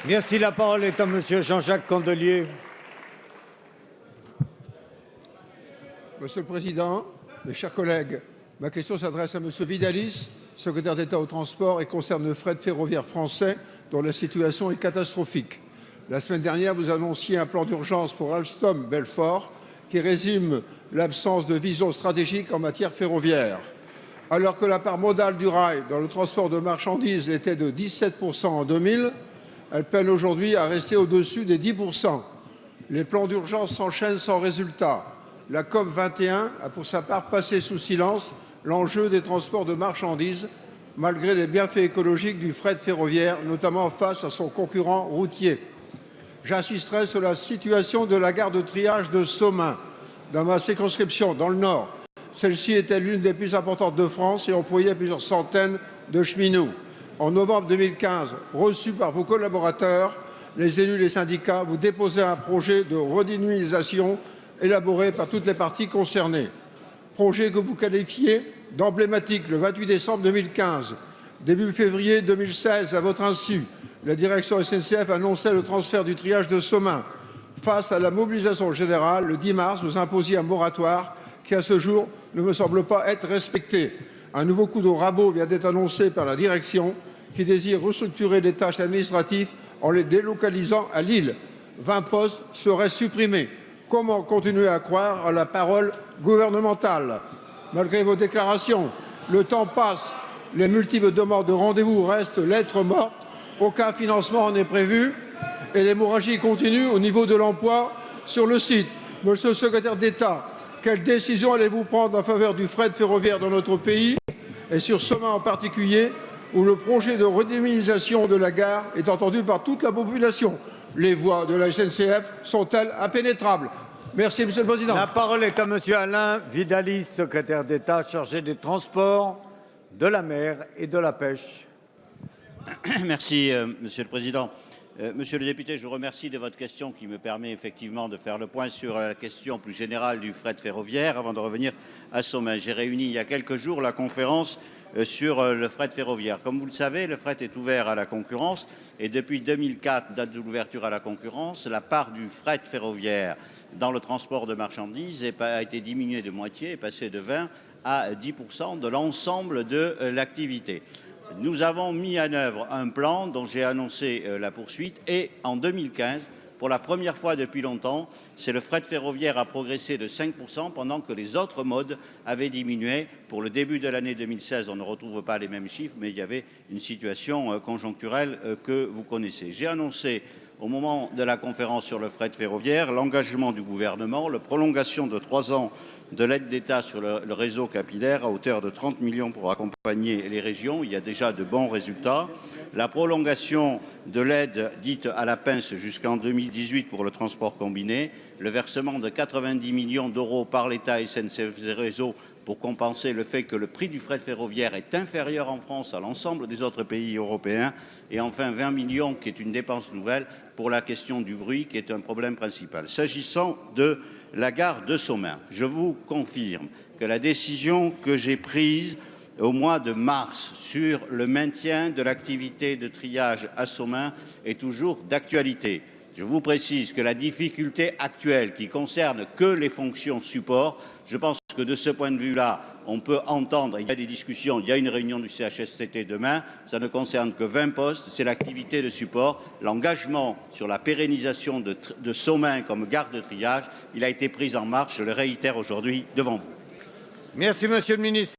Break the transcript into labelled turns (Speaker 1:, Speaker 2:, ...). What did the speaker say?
Speaker 1: Merci. La parole est à Monsieur Jean-Jacques Candelier.
Speaker 2: Monsieur le Président, mes chers collègues, ma question s'adresse à Monsieur Vidalis, secrétaire d'État au transport, et concerne le fret ferroviaire français dont la situation est catastrophique. La semaine dernière, vous annonciez un plan d'urgence pour Alstom Belfort qui résume l'absence de vision stratégique en matière ferroviaire. Alors que la part modale du rail dans le transport de marchandises était de 17% en 2000, elle peine aujourd'hui à rester au-dessus des 10%. Les plans d'urgence s'enchaînent sans résultat. La COP 21 a pour sa part passé sous silence l'enjeu des transports de marchandises, malgré les bienfaits écologiques du fret ferroviaire, notamment face à son concurrent routier. J'insisterai sur la situation de la gare de triage de Somain, dans ma circonscription, dans le Nord. Celle-ci était l'une des plus importantes de France et employait plusieurs centaines de cheminots. En novembre 2015, reçu par vos collaborateurs, les élus et les syndicats, vous déposez un projet de redynamisation élaboré par toutes les parties concernées. Projet que vous qualifiez d'emblématique le 28 décembre 2015. Début février 2016, à votre insu, la direction SNCF annonçait le transfert du triage de Somain. Face à la mobilisation générale, le 10 mars, vous imposiez un moratoire qui, à ce jour, ne me semble pas être respecté. Un nouveau coup de rabot vient d'être annoncé par la direction qui désire restructurer les tâches administratives en les délocalisant à Lille. 20 postes seraient supprimés. Comment continuer à croire à la parole gouvernementale? Malgré vos déclarations, le temps passe, les multiples demandes de rendez-vous restent lettres mortes, aucun financement n'est prévu et l'hémorragie continue au niveau de l'emploi sur le site. Monsieur le secrétaire d'État, quelles décisions allez-vous prendre en faveur du fret ferroviaire dans notre pays et sur Somain en particulier, où le projet de redynamisation de la gare est entendu par toute la population? Les voies de la SNCF sont-elles impénétrables? Merci, Monsieur le Président.
Speaker 1: La parole est à Monsieur Alain Vidalis, secrétaire d'État chargé des transports, de la mer et de la pêche.
Speaker 3: Merci, Monsieur le Président. Monsieur le député, je vous remercie de votre question qui me permet effectivement de faire le point sur la question plus générale du fret ferroviaire avant de revenir à Somain. J'ai réuni il y a quelques jours la conférence sur le fret ferroviaire. Comme vous le savez, le fret est ouvert à la concurrence et depuis 2004, date de l'ouverture à la concurrence, la part du fret ferroviaire dans le transport de marchandises a été diminuée de moitié, est passée de 20 à 10% de l'ensemble de l'activité. Nous avons mis en œuvre un plan dont j'ai annoncé la poursuite et en 2015, pour la première fois depuis longtemps, le fret ferroviaire a progressé de 5% pendant que les autres modes avaient diminué. Pour le début de l'année 2016, on ne retrouve pas les mêmes chiffres, mais il y avait une situation conjoncturelle que vous connaissez. J'ai annoncé au moment de la conférence sur le fret ferroviaire l'engagement du gouvernement, la prolongation de 3 ans de l'aide d'État sur le réseau capillaire à hauteur de 30 millions pour accompagner les régions. Il y a déjà de bons résultats. La prolongation de l'aide dite à la pince jusqu'en 2018 pour le transport combiné. Le versement de 90 millions d'euros par l'État SNCF Réseau pour compenser le fait que le prix du fret ferroviaire est inférieur en France à l'ensemble des autres pays européens. Et enfin 20 millions qui est une dépense nouvelle pour la question du bruit qui est un problème principal. S'agissant de la gare de Somain, je vous confirme que la décision que j'ai prise au mois de mars sur le maintien de l'activité de triage à Somain est toujours d'actualité. Je vous précise que la difficulté actuelle qui concerne que les fonctions support, je pense que de ce point de vue-là, on peut entendre, il y a des discussions, il y a une réunion du CHSCT demain, ça ne concerne que 20 postes, c'est l'activité de support. L'engagement sur la pérennisation de Somain comme gare de triage, il a été pris en marche, je le réitère aujourd'hui devant vous.
Speaker 1: Merci, Monsieur le Ministre.